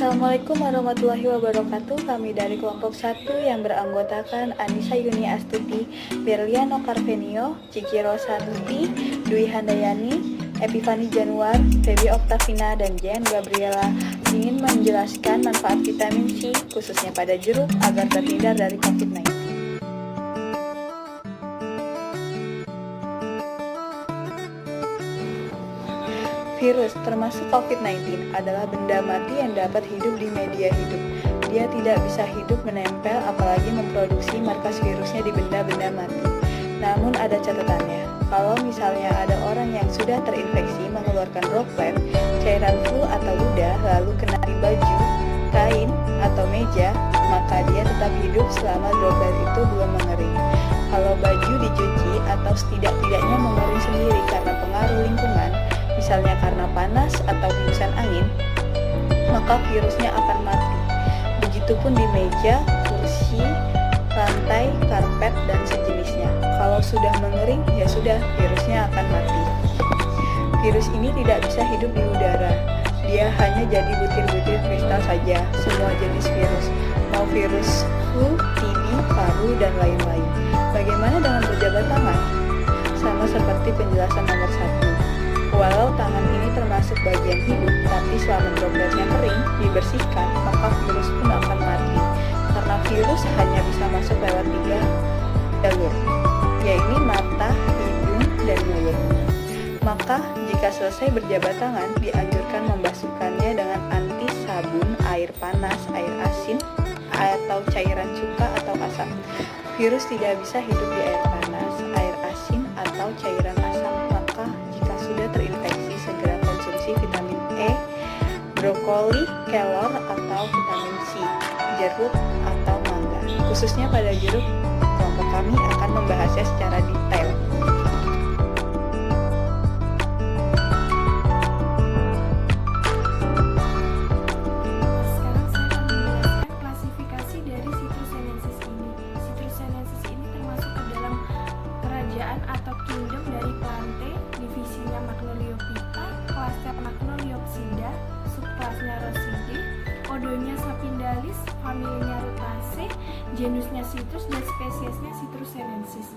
Assalamualaikum warahmatullahi wabarakatuh. Kami dari kelompok 1 yang beranggotakan Anissa Yuni Astuti, Berliano Carvenio, Ciki Rosanti, Dwi Handayani, Epifani Januar, Febi Oktavina, dan Jen Gabriela ingin menjelaskan manfaat vitamin C khususnya pada jeruk agar terhindar dari COVID-19. Virus, termasuk COVID-19, adalah benda mati yang dapat hidup di media hidup. Dia tidak bisa hidup menempel, apalagi memproduksi markas virusnya di benda-benda mati. Namun ada catatannya, kalau misalnya ada orang yang sudah terinfeksi mengeluarkan droplet, cairan flu atau ludah, lalu kena di baju, kain, atau meja, maka dia tetap hidup selama droplet itu belum mengering. Kalau baju dicuci atau setidak-tidaknya mengering sendiri karena pengaruh lingkungan, misalnya karena panas atau hembusan angin, maka virusnya akan mati. Begitupun di meja, kursi, lantai, karpet, dan sejenisnya. Kalau sudah mengering, ya sudah, virusnya akan mati. Virus ini tidak bisa hidup di udara. Dia hanya jadi butir-butir kristal saja, semua jenis virus. Mau virus flu, TB, paru, dan lain-lain. Bagaimana dengan berjabat tangan? Sama seperti penjelasan nomor 1. Walau tangan ini termasuk bagian hidup, tapi selama dropletnya kering, dibersihkan, maka virus pun akan mati. Karena virus hanya bisa masuk lewat 3 jalur, yaitu mata, hidung, dan mulut. Maka, jika selesai berjabat tangan, dianjurkan membasuhkannya dengan anti sabun, air panas, air asin, atau cairan cuka atau asam. Virus tidak bisa hidup di air panas, air asin, atau cairan asam. Maka, jika sudah terinfeksi, segera konsumsi vitamin E, brokoli, kelor, atau vitamin C, jeruk, atau mangga. Khususnya pada jeruk, kelompok kami akan membahasnya secara detail. Sekarang saya akan menjelaskan klasifikasi dari Citrus sinensis ini. Citrus sinensis ini termasuk ke dalam kerajaan atau kingdom dari Plantae, divisinya Magnoliophyta, kelasnya Magnoliopsida, subkelasnya Rosidae, ordonya Sapindalis, familinya Rutaceae, genusnya Citrus, dan spesiesnya Citrus sinensis.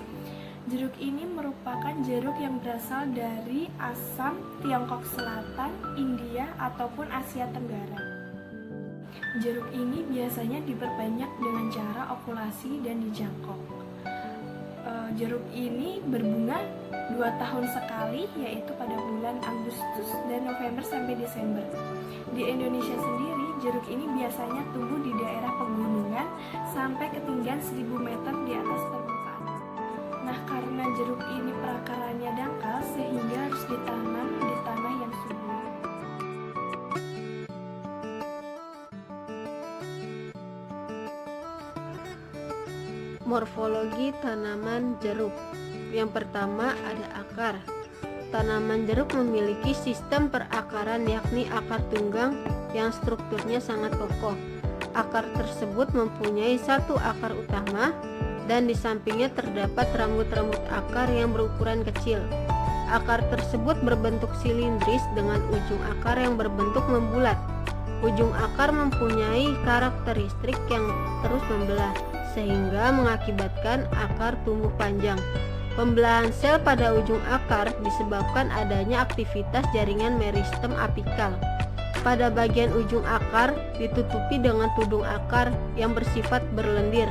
Jeruk ini merupakan jeruk yang berasal dari Assam, Tiongkok Selatan, India, ataupun Asia Tenggara. Jeruk ini biasanya diperbanyak dengan cara okulasi dan dijangkok. Jeruk ini berbunga 2 tahun sekali, yaitu pada bulan Agustus dan November sampai Desember. Di Indonesia sendiri, jeruk ini biasanya tumbuh di daerah pegunungan sampai ketinggian 1000 meter di atas permukaan. Nah, karena jeruk ini perakarannya dangkal, sehingga harus ditanam di tanah yang subur. Morfologi tanaman jeruk. Yang pertama ada akar. Tanaman jeruk memiliki sistem perakaran, yakni akar tunggang yang strukturnya sangat kokoh. Akar tersebut mempunyai satu akar utama dan di sampingnya terdapat rambut-rambut akar yang berukuran kecil. Akar tersebut berbentuk silindris dengan ujung akar yang berbentuk membulat. Ujung akar mempunyai karakteristik yang terus membelah, sehingga mengakibatkan akar tumbuh panjang. Pembelahan sel pada ujung akar disebabkan adanya aktivitas jaringan meristem apikal. Pada bagian ujung akar ditutupi dengan tudung akar yang bersifat berlendir.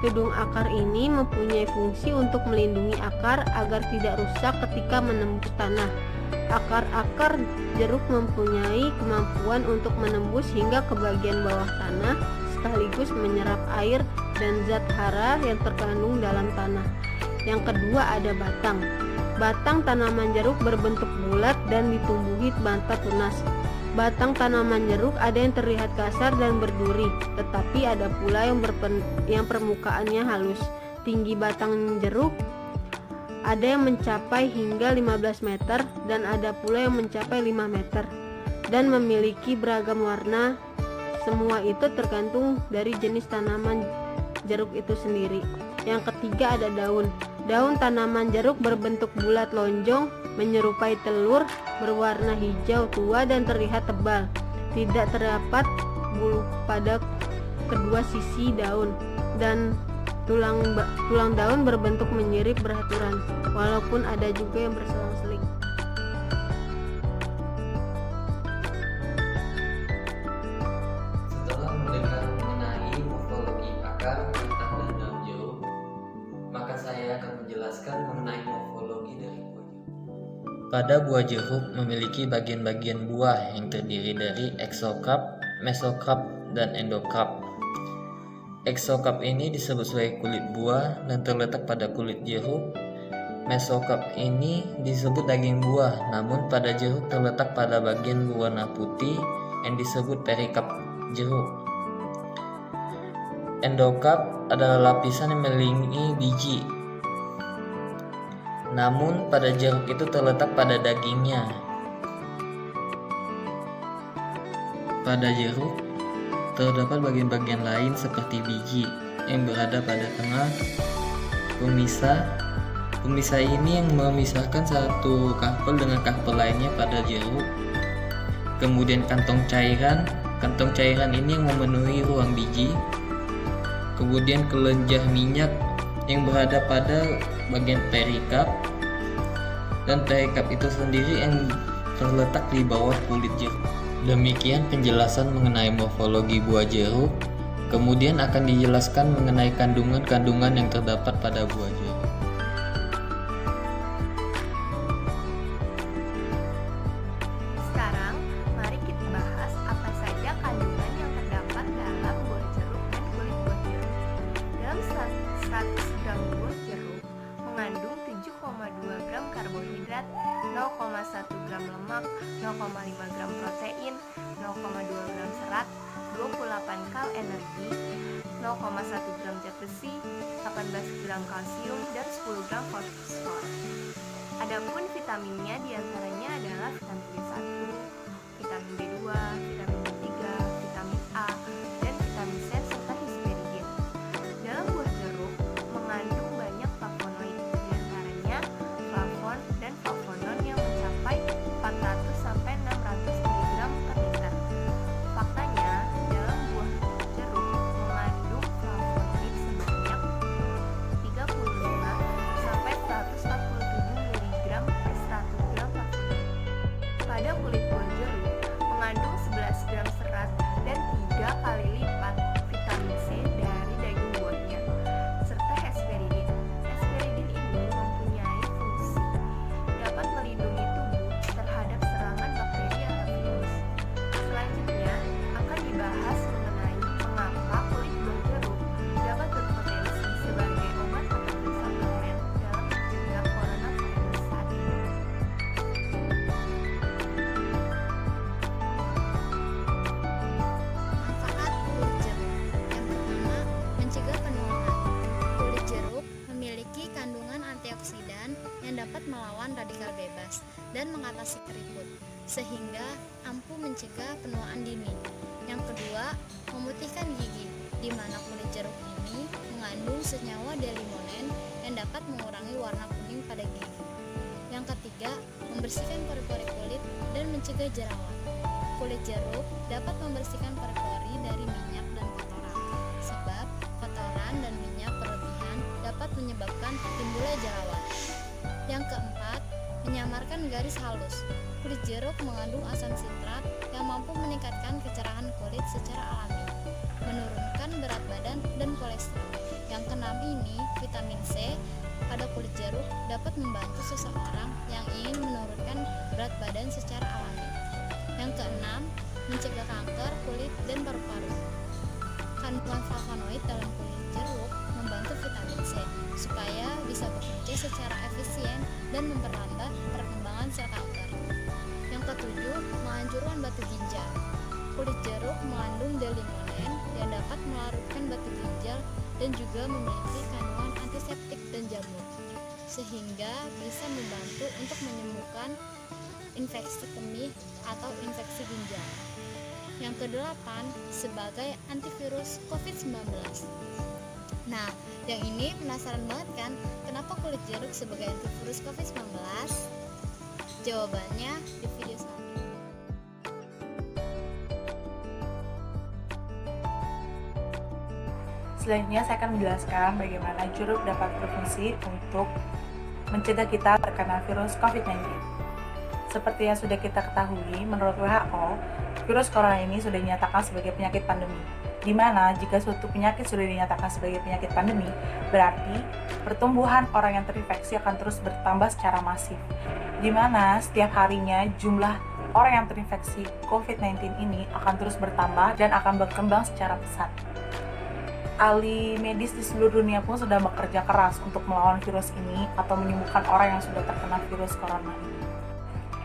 Tudung akar ini mempunyai fungsi untuk melindungi akar agar tidak rusak ketika menembus tanah. Akar-akar jeruk mempunyai kemampuan untuk menembus hingga ke bagian bawah tanah, sekaligus menyerap air dan zat hara yang terkandung dalam tanah. Yang kedua ada batang. Batang tanaman jeruk berbentuk bulat dan ditumbuhi banta tunas. Batang tanaman jeruk ada yang terlihat kasar dan berduri, tetapi ada pula yang permukaannya halus. Tinggi batang jeruk ada yang mencapai hingga 15 meter dan ada pula yang mencapai 5 meter dan memiliki beragam warna. Semua itu tergantung dari jenis tanaman jeruk itu sendiri. Yang ketiga ada daun. Daun tanaman jeruk berbentuk bulat lonjong, menyerupai telur, berwarna hijau tua dan terlihat tebal. Tidak terdapat bulu pada kedua sisi daun, dan tulang daun berbentuk menyirip beraturan, walaupun ada juga yang berselang-seling. Setelah mendengar mengenai morfologi akar, batang, dan daun jeruk, maka saya akan menjelaskan mengenai morfologi dari buah jeruk. Pada buah jeruk memiliki bagian-bagian buah yang terdiri dari eksokarp, mesokarp, dan endokarp. Eksokarp ini disebut sebagai kulit buah dan terletak pada kulit jeruk. Mesokarp ini disebut daging buah, namun pada jeruk terletak pada bagian berwarna putih yang disebut perikarp jeruk. Endokarp adalah lapisan yang mengelilingi biji, namun pada jeruk itu terletak pada dagingnya. Pada jeruk terdapat bagian-bagian lain seperti biji yang berada pada tengah pemisah. Pemisah ini yang memisahkan satu karpel dengan karpel lainnya pada jeruk. Kemudian kantong cairan. Kantong cairan ini yang memenuhi ruang biji. Kemudian kelenjar minyak yang berada pada bagian perikarp, dan perikarp itu sendiri yang terletak di bawah kulit jeruk. Demikian penjelasan mengenai morfologi buah jeruk. Kemudian akan dijelaskan mengenai kandungan-kandungan yang terdapat pada buah jeruk. Sekarang, mari kita bahas apa saja kandungan yang terdapat dalam buah jeruk dan kulit buah jeruk. Dalam 100 gram buah jeruk mengandung 7,2 gram karbohidrat, 0,1 gram lemak, 0,5 gram protein, 0,2 gram serat, 28 kal energi, 0,1 gram zat besi, 18 gram kalsium, dan 10 gram fosfor. Adapun vitaminnya diantaranya adalah vitamin B1, vitamin B2, vitamin B3, vitamin A, dan vitamin C serta histidin. Dalam buah jeruk mengandung banyak flavonoid, diantaranya flavon dan flavonon yang mencapai 400 sampai 600 mg per liter. Faktanya, dalam buah jeruk mengandung flavonoid sebanyak 35 sampai 147 mg per 100 gram flavonoid. Pada kulit buah jeruk mengandung 11 gram serat dan 3 kali lipat vitamin C dari daging buahnya, serta hesperidin. Hesperidin ini mempunyai fungsi dapat melindungi tubuh terhadap serangan bakteri atau virus. Selanjutnya akan dibahas mengenai mengapa kulit buah jeruk dapat berpotensi sebagai obat ataupun suplemen dalam mencegah coronavirus saat ini. Manfaat kulit jeruk. Yang pertama, mencegah penuaan. Kulit jeruk memiliki kandungan antioksidan yang dapat melawan radikal bebas dan mengatasi keriput, sehingga ampuh mencegah penuaan dini. Yang kedua, memutihkan gigi, di mana kulit jeruk ini mengandung senyawa delimonen yang dapat mengurangi warna kuning pada gigi. Yang ketiga, membersihkan pori-pori kulit dan mencegah jerawat. Kulit jeruk dapat membersihkan pori-pori dari minyak dan kotoran, sebab kotoran dan minyak berlebihan dapat menyebabkan timbulnya jerawat. Yang keempat, menyamarkan garis halus. Kulit jeruk mengandung asam sitrat yang mampu meningkatkan kecerahan kulit secara alami, menurunkan berat badan dan kolesterol. Yang keenam ini, vitamin C pada kulit jeruk dapat membantu seseorang yang ingin menurunkan berat badan secara alami. Yang keenam, mencegah kanker kulit dan paru-paru. Kandungan flavonoid dalam kulit jeruk membantu vitamin C supaya bisa bekerja secara efisien dan memperlambat perkembangan sel kanker. Yang ketujuh, menghancurkan batu ginjal. Kulit jeruk mengandung delimonen yang dapat melarutkan batu ginjal dan juga memiliki kandungan antiseptik dan jamur, sehingga bisa membantu untuk menyembuhkan infeksi kemih atau infeksi ginjal. Yang kedelapan, sebagai antivirus COVID-19. Nah, yang ini penasaran banget kan, kenapa kulit jeruk sebagai antivirus COVID-19? Jawabannya di video selanjutnya. Selanjutnya saya akan menjelaskan bagaimana jeruk dapat berfungsi untuk mencegah kita terkena virus COVID-19. Seperti yang sudah kita ketahui, menurut WHO, virus corona ini sudah dinyatakan sebagai penyakit pandemi. Di mana jika suatu penyakit sudah dinyatakan sebagai penyakit pandemi, berarti pertumbuhan orang yang terinfeksi akan terus bertambah secara masif. Di mana setiap harinya jumlah orang yang terinfeksi COVID-19 ini akan terus bertambah dan akan berkembang secara pesat. Ahli medis di seluruh dunia pun sudah bekerja keras untuk melawan virus ini atau menyembuhkan orang yang sudah terkena virus corona ini,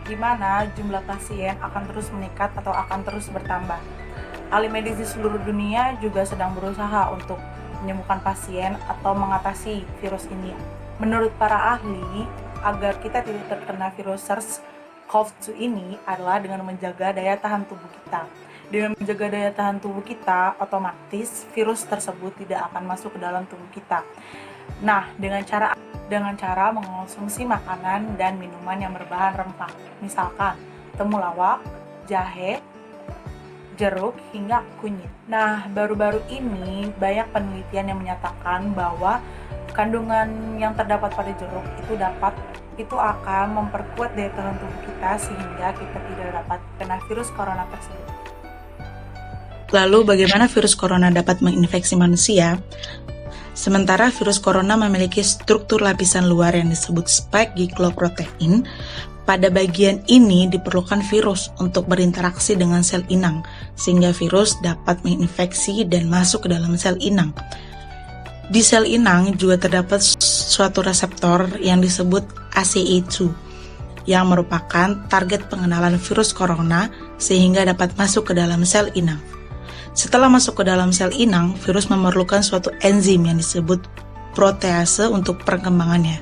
di mana jumlah pasien akan terus meningkat atau akan terus bertambah. Ahli medis di seluruh dunia juga sedang berusaha untuk menyembuhkan pasien atau mengatasi virus ini. Menurut para ahli, agar kita tidak terkena virus SARS-CoV-2 ini adalah dengan menjaga daya tahan tubuh kita. Dengan menjaga daya tahan tubuh kita, otomatis virus tersebut tidak akan masuk ke dalam tubuh kita. Nah, dengan cara mengonsumsi makanan dan minuman yang berbahan rempah, misalkan temulawak, jahe, jeruk, hingga kunyit. Nah, baru-baru ini banyak penelitian yang menyatakan bahwa kandungan yang terdapat pada jeruk itu akan memperkuat daya tahan tubuh kita sehingga kita tidak dapat kena virus corona tersebut. Lalu bagaimana virus corona dapat menginfeksi manusia? Sementara virus corona memiliki struktur lapisan luar yang disebut spike glycoprotein, pada bagian ini diperlukan virus untuk berinteraksi dengan sel inang, sehingga virus dapat menginfeksi dan masuk ke dalam sel inang. Di sel inang juga terdapat suatu reseptor yang disebut ACE2, yang merupakan target pengenalan virus corona sehingga dapat masuk ke dalam sel inang. Setelah masuk ke dalam sel inang, virus memerlukan suatu enzim yang disebut protease untuk perkembangannya.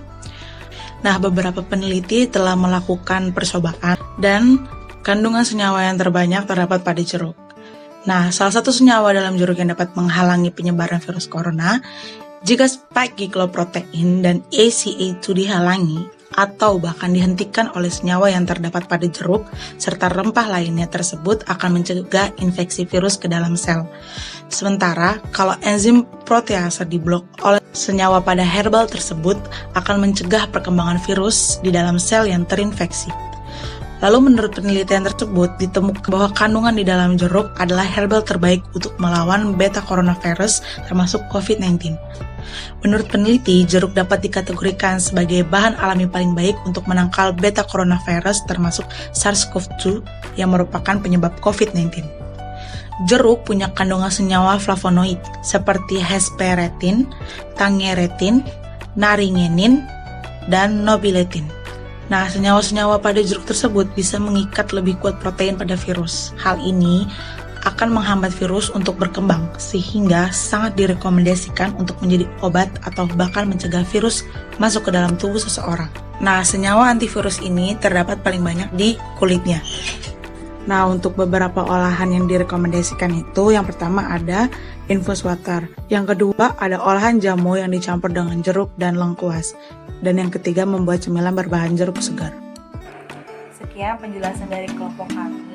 Nah, beberapa peneliti telah melakukan percobaan dan kandungan senyawa yang terbanyak terdapat pada jeruk. Nah, salah satu senyawa dalam jeruk yang dapat menghalangi penyebaran virus corona, jika spike glycoprotein dan ACE2 dihalangi atau bahkan dihentikan oleh senyawa yang terdapat pada jeruk serta rempah lainnya tersebut akan mencegah infeksi virus ke dalam sel. Sementara kalau enzim protease diblok oleh senyawa pada herbal tersebut akan mencegah perkembangan virus di dalam sel yang terinfeksi. Lalu menurut penelitian tersebut ditemukan bahwa kandungan di dalam jeruk adalah herbal terbaik untuk melawan beta coronavirus termasuk COVID-19. Menurut peneliti, jeruk dapat dikategorikan sebagai bahan alami paling baik untuk menangkal beta coronavirus termasuk SARS-CoV-2 yang merupakan penyebab COVID-19. Jeruk punya kandungan senyawa flavonoid seperti hesperetin, tangeretin, naringenin, dan nobiletin. Nah, senyawa-senyawa pada jeruk tersebut bisa mengikat lebih kuat protein pada virus. Hal ini akan menghambat virus untuk berkembang, sehingga sangat direkomendasikan untuk menjadi obat atau bahkan mencegah virus masuk ke dalam tubuh seseorang. Nah, senyawa antivirus ini terdapat paling banyak di kulitnya. Nah, untuk beberapa olahan yang direkomendasikan itu, yang pertama ada infus water, yang kedua ada olahan jamu yang dicampur dengan jeruk dan lengkuas, dan yang ketiga membuat cemilan berbahan jeruk segar. Sekian penjelasan dari kelompok kami.